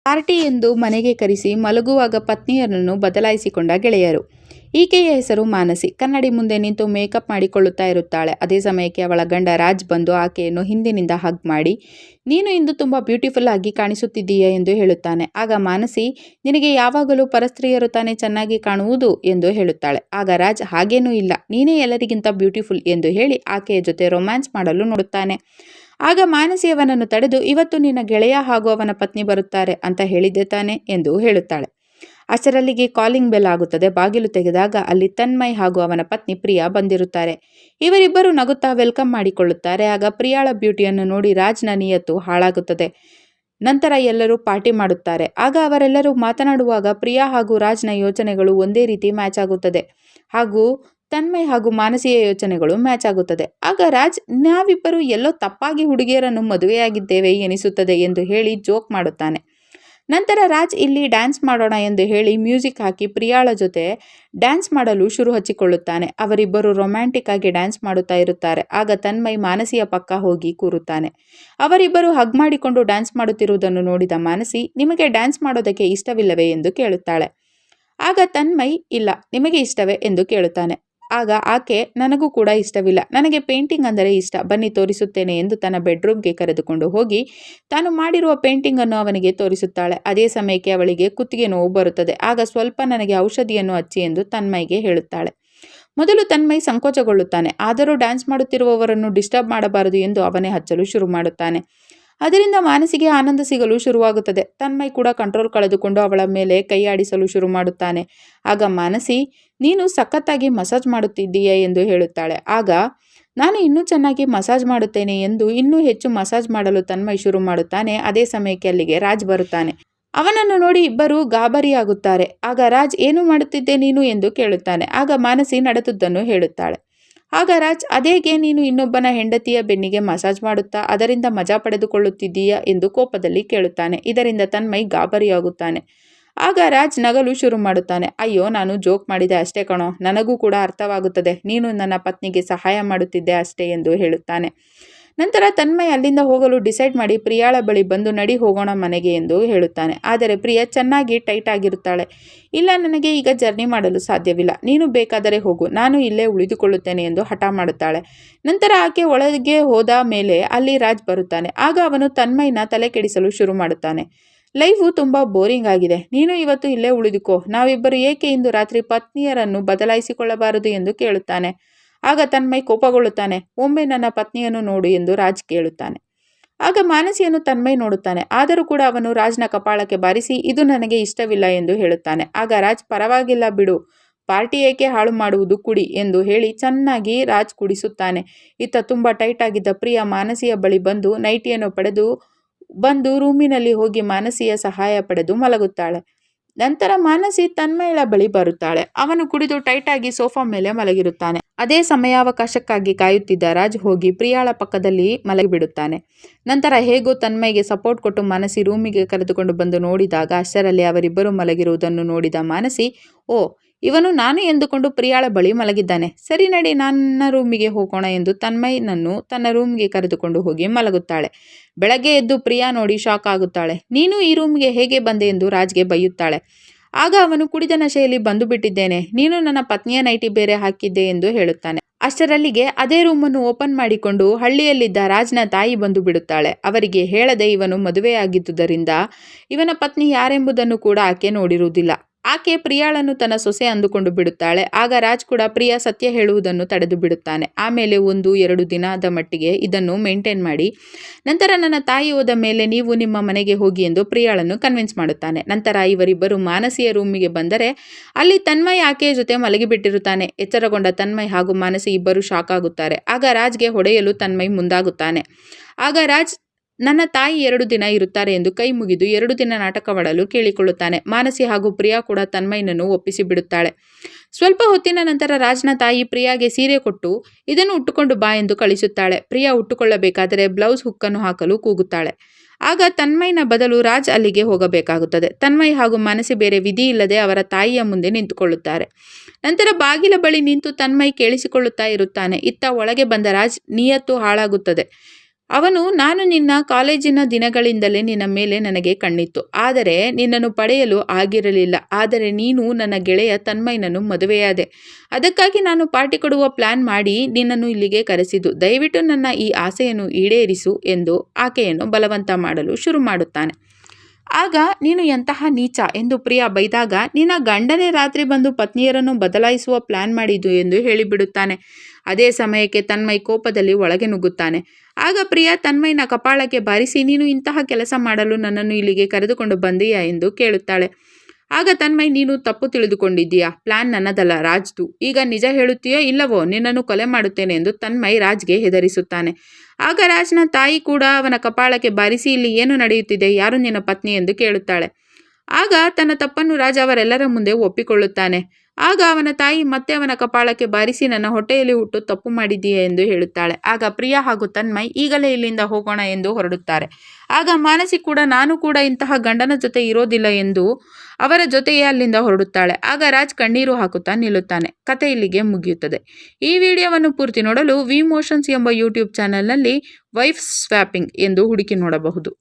Party ಎಂದು ಮನೆಗೆ ಕರೆಸಿ ಮಲಗುವಾಗ ಪತ್ನಿಯರನ್ನು ಬದಲಾಯಿಸಿಕೊಂಡ ಗೆಳೆಯರು. ಈಕೆಯ ಹೆಸರು ಮಾನಸಿ. ಕನ್ನಡಿ ಮುಂದೆ ನಿಂತು ಮೇಕಪ್ ಮಾಡಿಕೊಳ್ಳುತ್ತಾ ಇರುತ್ತಾಳೆ. ಅದೇ ಸಮಯಕ್ಕೆ ಅವಳ ಗಂಡ ರಾಜ್ ಬಂದು ಆಕೆಯನ್ನು ಹಿಂದಿನಿಂದ ಹಗ್ ಮಾಡಿ, ನೀನು ಇಂದು ತುಂಬ ಬ್ಯೂಟಿಫುಲ್ ಆಗಿ ಕಾಣಿಸುತ್ತಿದ್ದೀಯ ಎಂದು ಹೇಳುತ್ತಾನೆ. ಆಗ ಮಾನಸಿ, ನಿನಗೆ ಯಾವಾಗಲೂ ಪರಸ್ತ್ರೀಯರು ತಾನೇ ಚೆನ್ನಾಗಿ ಕಾಣುವುದು ಎಂದು ಹೇಳುತ್ತಾಳೆ. ಆಗ ರಾಜ್, ಹಾಗೇನೂ ಇಲ್ಲ, ನೀನೇ ಎಲ್ಲರಿಗಿಂತ ಬ್ಯೂಟಿಫುಲ್ ಎಂದು ಹೇಳಿ ಆಕೆಯ ಜೊತೆ ರೊಮ್ಯಾನ್ಸ್ ಮಾಡಲು ನೋಡುತ್ತಾನೆ. ಆಗ ಮಾನಸಿ ಅವನನ್ನು ತಡೆದು, ಇವತ್ತು ನಿನ್ನ ಗೆಳೆಯ ಹಾಗೂ ಅವನ ಪತ್ನಿ ಬರುತ್ತಾರೆ ಅಂತ ಹೇಳಿದ್ದೆ ತಾನೆ ಎಂದು ಹೇಳುತ್ತಾಳೆ. ಅಷ್ಟರಲ್ಲಿಗೆ ಕಾಲಿಂಗ್ ಬೆಲ್ ಆಗುತ್ತದೆ. ಬಾಗಿಲು ತೆಗೆದಾಗ ಅಲ್ಲಿ ತನ್ಮಯ್ ಹಾಗೂ ಅವನ ಪತ್ನಿ ಪ್ರಿಯಾ ಬಂದಿರುತ್ತಾರೆ. ಇವರಿಬ್ಬರು ನಗುತ್ತಾ ವೆಲ್ಕಮ್ ಮಾಡಿಕೊಳ್ಳುತ್ತಾರೆ. ಆಗ ಪ್ರಿಯಾಳ ಬ್ಯೂಟಿಯನ್ನು ನೋಡಿ ರಾಜ್ನ ನಿಯತ್ತು ಹಾಳಾಗುತ್ತದೆ. ನಂತರ ಎಲ್ಲರೂ ಪಾರ್ಟಿ ಮಾಡುತ್ತಾರೆ. ಆಗ ಅವರೆಲ್ಲರೂ ಮಾತನಾಡುವಾಗ ಪ್ರಿಯಾ ಹಾಗೂ ರಾಜ್ನ ಯೋಚನೆಗಳು ಒಂದೇ ರೀತಿ ಮ್ಯಾಚ್ ಆಗುತ್ತದೆ ಹಾಗೂ ತನ್ಮಯ್ ಹಾಗೂ ಮಾನಸಿಯ ಯೋಚನೆಗಳು ಮ್ಯಾಚ್ ಆಗುತ್ತದೆ. ಆಗ ರಾಜ್, ನಾವಿಬ್ಬರು ಎಲ್ಲೋ ತಪ್ಪಾಗಿ ಹುಡುಗಿಯರನ್ನು ಮದುವೆಯಾಗಿದ್ದೇವೆ ಎನಿಸುತ್ತದೆ ಎಂದು ಹೇಳಿ ಜೋಕ್ ಮಾಡುತ್ತಾನೆ. ನಂತರ ರಾಜ್, ಇಲ್ಲಿ ಡ್ಯಾನ್ಸ್ ಮಾಡೋಣ ಎಂದು ಹೇಳಿ ಮ್ಯೂಸಿಕ್ ಹಾಕಿ ಪ್ರಿಯಾಳ ಜೊತೆ ಡ್ಯಾನ್ಸ್ ಮಾಡಲು ಶುರು ಹಚ್ಚಿಕೊಳ್ಳುತ್ತಾನೆ. ಅವರಿಬ್ಬರು ರೊಮ್ಯಾಂಟಿಕ್ ಆಗಿ ಡ್ಯಾನ್ಸ್ ಮಾಡುತ್ತಾ ಇರುತ್ತಾರೆ. ಆಗ ತನ್ಮಯ್ ಮಾನಸಿಯ ಪಕ್ಕ ಹೋಗಿ ಕೂರುತ್ತಾನೆ. ಅವರಿಬ್ಬರು ಹಗ್ ಮಾಡಿಕೊಂಡು ಡ್ಯಾನ್ಸ್ ಮಾಡುತ್ತಿರುವುದನ್ನು ನೋಡಿದ ಮಾನಸಿ, ನಿಮಗೆ ಡ್ಯಾನ್ಸ್ ಮಾಡೋದಕ್ಕೆ ಇಷ್ಟವಿಲ್ಲವೇ ಎಂದು ಕೇಳುತ್ತಾಳೆ. ಆಗ ತನ್ಮಯ್, ಇಲ್ಲ, ನಿಮಗೆ ಇಷ್ಟವೇ ಎಂದು ಕೇಳುತ್ತಾನೆ. ಆಗ ಆಕೆ, ನನಗೂ ಕೂಡ ಇಷ್ಟವಿಲ್ಲ, ನನಗೆ ಪೇಂಟಿಂಗ್ ಅಂದರೆ ಇಷ್ಟ, ಬನ್ನಿ ತೋರಿಸುತ್ತೇನೆ ಎಂದು ತನ್ನ ಬೆಡ್ರೂಮ್ಗೆ ಕರೆದುಕೊಂಡು ಹೋಗಿ ತಾನು ಮಾಡಿರುವ ಪೇಂಟಿಂಗನ್ನು ಅವನಿಗೆ ತೋರಿಸುತ್ತಾಳೆ. ಅದೇ ಸಮಯಕ್ಕೆ ಅವಳಿಗೆ ಕುತ್ತಿಗೆ ನೋವು ಬರುತ್ತದೆ. ಆಗ ಸ್ವಲ್ಪ ನನಗೆ ಔಷಧಿಯನ್ನು ಹಚ್ಚಿ ಎಂದು ತನ್ಮಯ್ಗೆ ಹೇಳುತ್ತಾಳೆ. ಮೊದಲು ತನ್ಮಯ್ ಸಂಕೋಚಗೊಳ್ಳುತ್ತಾನೆ. ಆದರೂ ಡ್ಯಾನ್ಸ್ ಮಾಡುತ್ತಿರುವವರನ್ನು ಡಿಸ್ಟರ್ಬ್ ಮಾಡಬಾರದು ಎಂದು ಅವನೇ ಹಚ್ಚಲು ಶುರು ಮಾಡುತ್ತಾನೆ. ಅದರಿಂದ ಮಾನಸಿಗೆ ಆನಂದ ಸಿಗಲು ಶುರುವಾಗುತ್ತದೆ. ತನ್ಮಯ್ ಕೂಡ ಕಂಟ್ರೋಲ್ ಕಳೆದುಕೊಂಡು ಅವಳ ಮೇಲೆ ಕೈಯಾಡಿಸಲು ಶುರು ಮಾಡುತ್ತಾನೆ. ಆಗ ಮಾನಸಿ, ನೀನು ಸಖತ್ತಾಗಿ ಮಸಾಜ್ ಮಾಡುತ್ತಿದ್ದೀಯ ಎಂದು ಹೇಳುತ್ತಾಳೆ. ಆಗ ನಾನು ಇನ್ನೂ ಚೆನ್ನಾಗಿ ಮಸಾಜ್ ಮಾಡುತ್ತೇನೆ ಎಂದು ಇನ್ನೂ ಹೆಚ್ಚು ಮಸಾಜ್ ಮಾಡಲು ತನ್ಮಯ್ ಶುರು ಮಾಡುತ್ತಾನೆ. ಅದೇ ಸಮಯಕ್ಕೆ ಅಲ್ಲಿಗೆ ರಾಜ್ ಬರುತ್ತಾನೆ. ಅವನನ್ನು ನೋಡಿ ಇಬ್ಬರು ಗಾಬರಿಯಾಗುತ್ತಾರೆ. ಆಗ ರಾಜ್, ಏನು ಮಾಡುತ್ತಿದ್ದೆ ನೀನು ಎಂದು ಕೇಳುತ್ತಾನೆ. ಆಗ ಮಾನಸಿ ನಡೆದುದನ್ನು ಹೇಳುತ್ತಾಳೆ. ಆಗ ರಾಜ್, ಅದೇಗೆ ನೀನು ಇನ್ನೊಬ್ಬನ ಹೆಂಡತಿಯ ಬೆನ್ನಿಗೆ ಮಸಾಜ್ ಮಾಡುತ್ತಾ ಅದರಿಂದ ಮಜಾ ಪಡೆದುಕೊಳ್ಳುತ್ತಿದ್ದೀಯಾ ಎಂದು ಕೋಪದಲ್ಲಿ ಕೇಳುತ್ತಾನೆ. ಇದರಿಂದ ತನ್ಮಯ್ ಗಾಬರಿಯಾಗುತ್ತಾನೆ. ಆಗ ರಾಜ್ ನಗಲು ಶುರು ಮಾಡುತ್ತಾನೆ. ಅಯ್ಯೋ, ನಾನು ಜೋಕ್ ಮಾಡಿದೆ ಅಷ್ಟೇ ಕಣೋ, ನನಗೂ ಕೂಡ ಅರ್ಥವಾಗುತ್ತದೆ, ನೀನು ನನ್ನ ಪತ್ನಿಗೆ ಸಹಾಯ ಮಾಡುತ್ತಿದ್ದೆ ಅಷ್ಟೇ ಎಂದು ಹೇಳುತ್ತಾನೆ. ನಂತರ ತನ್ಮಯ್ ಅಲ್ಲಿಂದ ಹೋಗಲು ಡಿಸೈಡ್ ಮಾಡಿ ಪ್ರಿಯಾಳ ಬಳಿ ಬಂದು, ನಡಿ ಹೋಗೋಣ ಮನೆಗೆ ಎಂದು ಹೇಳುತ್ತಾನೆ. ಆದರೆ ಪ್ರಿಯಾ ಚೆನ್ನಾಗಿ ಟೈಟ್ ಆಗಿರುತ್ತಾಳೆ. ಇಲ್ಲ, ನನಗೆ ಈಗ ಜರ್ನಿ ಮಾಡಲು ಸಾಧ್ಯವಿಲ್ಲ, ನೀನು ಬೇಕಾದರೆ ಹೋಗು, ನಾನು ಇಲ್ಲೇ ಉಳಿದುಕೊಳ್ಳುತ್ತೇನೆ ಎಂದು ಹಠ ಮಾಡುತ್ತಾಳೆ. ನಂತರ ಆಕೆ ಒಳಗೆ ಹೋದ ಮೇಲೆ ಅಲ್ಲಿ ರಾಜ್ ಬರುತ್ತಾನೆ. ಆಗ ಅವನು ತನ್ಮಯ್ನ ತಲೆ ಕೆಡಿಸಲು ಶುರು ಮಾಡುತ್ತಾನೆ. ಲೈಫು ತುಂಬ ಬೋರಿಂಗ್ ಆಗಿದೆ, ನೀನು ಇವತ್ತು ಇಲ್ಲೇ ಉಳಿದುಕೋ, ನಾವಿಬ್ಬರು ಏಕೆ ಇಂದು ರಾತ್ರಿ ಪತ್ನಿಯರನ್ನು ಬದಲಾಯಿಸಿಕೊಳ್ಳಬಾರದು ಎಂದು ಕೇಳುತ್ತಾನೆ. ಆಗ ತನ್ಮಯ್ ಕೋಪಗೊಳ್ಳುತ್ತಾನೆ. ಒಮ್ಮೆ ನನ್ನ ಪತ್ನಿಯನ್ನು ನೋಡು ಎಂದು ರಾಜ್ ಕೇಳುತ್ತಾನೆ. ಆಗ ಮಾನಸಿಯನ್ನು ತನ್ಮಯ್ ನೋಡುತ್ತಾನೆ. ಆದರೂ ಕೂಡ ಅವನು ರಾಜ್ನ ಕಪಾಳಕ್ಕೆ ಬಾರಿಸಿ, ಇದು ನನಗೆ ಇಷ್ಟವಿಲ್ಲ ಎಂದು ಹೇಳುತ್ತಾನೆ. ಆಗ ರಾಜ್, ಪರವಾಗಿಲ್ಲ ಬಿಡು, ಪಾರ್ಟಿ ಏಕೆ ಹಾಳು ಮಾಡುವುದು, ಕುಡಿ ಎಂದು ಹೇಳಿ ಚೆನ್ನಾಗಿ ರಾಜ್ ಕುಡಿಸುತ್ತಾನೆ. ಇತ್ತ ತುಂಬ ಟೈಟ್ ಆಗಿದ್ದ ಪ್ರಿಯಾ ಮಾನಸಿಯ ಬಳಿ ಬಂದು ನೈಟಿಯನ್ನು ಪಡೆದು ಬಂದು ರೂಮಿನಲ್ಲಿ ಹೋಗಿ ಮಾನಸಿಯ ಸಹಾಯ ಪಡೆದು ಮಲಗುತ್ತಾಳೆ. ನಂತರ ಮಾನಸಿ ತನ್ಮಯಳ ಬಳಿ ಬರುತ್ತಾಳೆ. ಅವನು ಕುಡಿದು ಟೈಟ್ ಆಗಿ ಸೋಫಾ ಮೇಲೆ ಮಲಗಿರುತ್ತಾನೆ. ಅದೇ ಸಮಯಾವಕಾಶಕ್ಕಾಗಿ ಕಾಯುತ್ತಿದ್ದ ರಾಜ್ ಹೋಗಿ ಪ್ರಿಯಾಳ ಪಕ್ಕದಲ್ಲಿ ಮಲಗಿಬಿಡುತ್ತಾನೆ. ನಂತರ ಹೇಗೋ ತನ್ಮಯ್ಗೆ ಸಪೋರ್ಟ್ ಕೊಟ್ಟು ಮಾನಸಿ ರೂಮಿಗೆ ಕರೆದುಕೊಂಡು ಬಂದು ನೋಡಿದಾಗ ಅಷ್ಟರಲ್ಲಿ ಅವರಿಬ್ಬರು ಮಲಗಿರುವುದನ್ನು ನೋಡಿದ ಮಾನಸಿ, ಓ, ಇವನು ನಾನು ಎಂದುಕೊಂಡು ಪ್ರಿಯಾಳ ಬಳಿ ಮಲಗಿದ್ದಾನೆ, ಸರಿ ನಡಿ ನನ್ನ ರೂಮಿಗೆ ಹೋಗೋಣ ಎಂದು ತನ್ಮಯ್ನನ್ನು ತನ್ನ ರೂಮ್ಗೆ ಕರೆದುಕೊಂಡು ಹೋಗಿ ಮಲಗುತ್ತಾಳೆ. ಬೆಳಗ್ಗೆ ಎದ್ದು ಪ್ರಿಯಾ ನೋಡಿ ಶಾಕ್ ಆಗುತ್ತಾಳೆ. ನೀನು ಈ ರೂಮ್ಗೆ ಹೇಗೆ ಬಂದೆ ಎಂದು ರಾಜ್ಗೆ ಬೈಯುತ್ತಾಳೆ. ಆಗ ಅವನು, ಕುಡಿದ ನಶೆಯಲ್ಲಿ ಬಂದು ಬಿಟ್ಟಿದ್ದೇನೆ, ನೀನು ನನ್ನ ಪತ್ನಿಯ ನೈಟಿ ಬೇರೆ ಹಾಕಿದ್ದೆ ಎಂದು ಹೇಳುತ್ತಾನೆ. ಅಷ್ಟರಲ್ಲಿಗೆ ಅದೇ ರೂಮನ್ನು ಓಪನ್ ಮಾಡಿಕೊಂಡು ಹಳ್ಳಿಯಲ್ಲಿದ್ದ ರಾಜ್ನ ತಾಯಿ ಬಂದು ಬಿಡುತ್ತಾಳೆ. ಅವರಿಗೆ ಹೇಳದೆ ಇವನು ಮದುವೆಯಾಗಿದ್ದುದರಿಂದ ಇವನ ಪತ್ನಿ ಯಾರೆಂಬುದನ್ನು ಕೂಡ ಆಕೆ ನೋಡಿರುವುದಿಲ್ಲ. ಆಕೆ ಪ್ರಿಯಾಳನ್ನು ತನ್ನ ಸೊಸೆ ಅಂದುಕೊಂಡು ಬಿಡುತ್ತಾಳೆ. ಆಗ ರಾಜ್ ಕೂಡ ಪ್ರಿಯಾ ಸತ್ಯ ಹೇಳುವುದನ್ನು ತಡೆದು ಬಿಡುತ್ತಾನೆ. ಆಮೇಲೆ 1-2 ದಿನದ ಮಟ್ಟಿಗೆ ಇದನ್ನು ಮೇಂಟೈನ್ ಮಾಡಿ ನಂತರ ನನ್ನ ತಾಯಿ ಹೋದ ಮೇಲೆ ನೀವು ನಿಮ್ಮ ಮನೆಗೆ ಹೋಗಿ ಎಂದು ಪ್ರಿಯಾಳನ್ನು ಕನ್ವಿನ್ಸ್ ಮಾಡುತ್ತಾನೆ. ನಂತರ ಇವರಿಬ್ಬರು ಮಾನಸಿಯ ರೂಮಿಗೆ ಬಂದರೆ ಅಲ್ಲಿ ತನ್ಮಯ್ ಆಕೆಯ ಜೊತೆ ಮಲಗಿಬಿಟ್ಟಿರುತ್ತಾನೆ. ಎಚ್ಚರಗೊಂಡ ತನ್ಮಯ್ ಹಾಗೂ ಮಾನಸಿ ಇಬ್ಬರು ಶಾಕ್ ಆಗುತ್ತಾರೆ. ಆಗ ರಾಜ್ಗೆ ಹೊಡೆಯಲು ತನ್ಮಯ್ ಮುಂದಾಗುತ್ತಾನೆ. ಆಗ ರಾಜ್, ನನ್ನ ತಾಯಿ 2 ದಿನ ಇರುತ್ತಾರೆ ಎಂದು ಕೈ ಮುಗಿದು 2 ದಿನ ನಾಟಕವಾಡಲು ಕೇಳಿಕೊಳ್ಳುತ್ತಾನೆ. ಮಾನಸಿ ಹಾಗೂ ಪ್ರಿಯಾ ಕೂಡ ತನ್ಮಯ್ನನ್ನು ಒಪ್ಪಿಸಿ ಬಿಡುತ್ತಾಳೆ. ಸ್ವಲ್ಪ ಹೊತ್ತಿನ ನಂತರ ರಾಜ್ನ ತಾಯಿ ಪ್ರಿಯಾಗೆ ಸೀರೆ ಕೊಟ್ಟು ಇದನ್ನು ಉಟ್ಟುಕೊಂಡು ಬಾ ಎಂದು ಕಳಿಸುತ್ತಾಳೆ. ಪ್ರಿಯಾ ಉಟ್ಟುಕೊಳ್ಳಬೇಕಾದರೆ ಬ್ಲೌಸ್ ಹುಕ್ಕನ್ನು ಹಾಕಲು ಕೂಗುತ್ತಾಳೆ. ಆಗ ತನ್ಮಯ್ನ ಬದಲು ರಾಜ್ ಅಲ್ಲಿಗೆ ಹೋಗಬೇಕಾಗುತ್ತದೆ. ತನ್ಮಯ್ ಹಾಗೂ ಮಾನಸಿ ಬೇರೆ ವಿಧಿ ಇಲ್ಲದೆ ಅವರ ತಾಯಿಯ ಮುಂದೆ ನಿಂತುಕೊಳ್ಳುತ್ತಾರೆ. ನಂತರ ಬಾಗಿಲ ಬಳಿ ನಿಂತು ತನ್ಮಯ್ ಕೇಳಿಸಿಕೊಳ್ಳುತ್ತಾ ಇರುತ್ತಾನೆ. ಇತ್ತ ಒಳಗೆ ಬಂದ ರಾಜ್ ನಿಯತ್ತು ಹಾಳಾಗುತ್ತದೆ. ಅವನು, ನಾನು ನಿನ್ನ ಕಾಲೇಜಿನ ದಿನಗಳಿಂದಲೇ ನಿನ್ನ ಮೇಲೆ ನನಗೆ ಕಣ್ಣಿತ್ತು, ಆದರೆ ನಿನ್ನನ್ನು ಪಡೆಯಲು ಆಗಿರಲಿಲ್ಲ. ಆದರೆ ನೀನು ನನ್ನ ಗೆಳೆಯ ತನ್ಮಯ್ಯನನ್ನು ಮದುವೆಯಾದೆ. ಅದಕ್ಕಾಗಿ ನಾನು ಪಾರ್ಟಿ ಕೊಡುವ ಪ್ಲಾನ್ ಮಾಡಿ ನಿನ್ನನ್ನು ಇಲ್ಲಿಗೆ ಕರೆಸಿದ್ದು. ದಯವಿಟ್ಟು ನನ್ನ ಈ ಆಸೆಯನ್ನು ಈಡೇರಿಸು ಎಂದು ಆಕೆಯನ್ನು ಬಲವಂತ ಮಾಡಲು ಶುರು ಮಾಡುತ್ತಾನೆ. ಆಗ, ನೀನು ಎಂತಹ ನೀಚ ಎಂದು ಪ್ರಿಯಾ ಬೈದಾಗ, ನಿನ್ನ ಗಂಡನೇ ರಾತ್ರಿ ಬಂದು ಪತ್ನಿಯರನ್ನು ಬದಲಾಯಿಸುವ ಪ್ಲಾನ್ ಮಾಡಿದ್ದು ಎಂದು ಹೇಳಿಬಿಡುತ್ತಾನೆ. ಅದೇ ಸಮಯಕ್ಕೆ ತನ್ಮಯ್ ಕೋಪದಲ್ಲಿ ಒಳಗೆ ನುಗ್ಗುತ್ತಾನೆ. ಆಗ ಪ್ರಿಯಾ ತನ್ಮಯ್ನ ಕಪಾಳಕ್ಕೆ ಬಾರಿಸಿ, ನೀನು ಇಂತಹ ಕೆಲಸ ಮಾಡಲು ನನ್ನನ್ನು ಇಲ್ಲಿಗೆ ಕರೆದುಕೊಂಡು ಬಂದೀಯಾ ಎಂದು ಕೇಳುತ್ತಾಳೆ. ಆಗ ತನ್ಮಯ್, ನೀನು ತಪ್ಪು ತಿಳಿದುಕೊಂಡಿದ್ದೀಯಾ, ಪ್ಲಾನ್ ನನ್ನದಲ್ಲ, ರಾಜ್ದು. ಈಗ ನಿಜ ಹೇಳುತ್ತೀಯೋ ಇಲ್ಲವೋ, ನಿನ್ನನ್ನು ಕೊಲೆ ಮಾಡುತ್ತೇನೆ ಎಂದು ತನ್ಮಯ್ ರಾಜ್ಗೆ ಹೆದರಿಸುತ್ತಾನೆ. ಆಗ ರಾಜ್ನ ತಾಯಿ ಕೂಡ ಅವನ ಕಪಾಳಕ್ಕೆ ಬಾರಿಸಿ, ಇಲ್ಲಿ ಏನು ನಡೆಯುತ್ತಿದೆ, ಯಾರು ನಿನ್ನ ಪತ್ನಿ ಎಂದು ಕೇಳುತ್ತಾಳೆ. ಆಗ ತನ್ನ ತಪ್ಪನ್ನು ರಾಜ್ ಅವರೆಲ್ಲರ ಮುಂದೆ ಒಪ್ಪಿಕೊಳ್ಳುತ್ತಾನೆ. ಆಗ ಅವನ ತಾಯಿ ಮತ್ತೆ ಅವನ ಕಪಾಳಕ್ಕೆ ಬಾರಿಸಿ, ನನ್ನ ಹೊಟ್ಟೆಯಲ್ಲಿ ಹುಟ್ಟು ತಪ್ಪು ಮಾಡಿದ್ದೀಯಾ ಎಂದು ಹೇಳುತ್ತಾಳೆ. ಆಗ ಪ್ರಿಯಾ ಹಾಗೂ ತನ್ಮಯ್ ಈಗಲೇ ಇಲ್ಲಿಂದ ಹೋಗೋಣ ಎಂದು ಹೊರಡುತ್ತಾರೆ. ಆಗ ಮಾನಸಿ ಕೂಡ, ನಾನು ಕೂಡ ಇಂತಹ ಗಂಡನ ಜೊತೆ ಇರೋದಿಲ್ಲ ಎಂದು ಅವರ ಜೊತೆಯೇ ಅಲ್ಲಿಂದ ಹೊರಡುತ್ತಾಳೆ. ಆಗ ರಾಜ್ ಕಣ್ಣೀರು ಹಾಕುತ್ತಾ ನಿಲ್ಲುತ್ತಾನೆ. ಕತೆ ಇಲ್ಲಿಗೆ ಮುಗಿಯುತ್ತದೆ. ಈ ವಿಡಿಯೋವನ್ನು ಪೂರ್ತಿ ನೋಡಲು ವಿ ಮೋಷನ್ಸ್ ಎಂಬ ಯೂಟ್ಯೂಬ್ ಚಾನಲ್ನಲ್ಲಿ ವೈಫ್ ಸ್ವ್ಯಾಪಿಂಗ್ ಎಂದು ಹುಡುಕಿ ನೋಡಬಹುದು.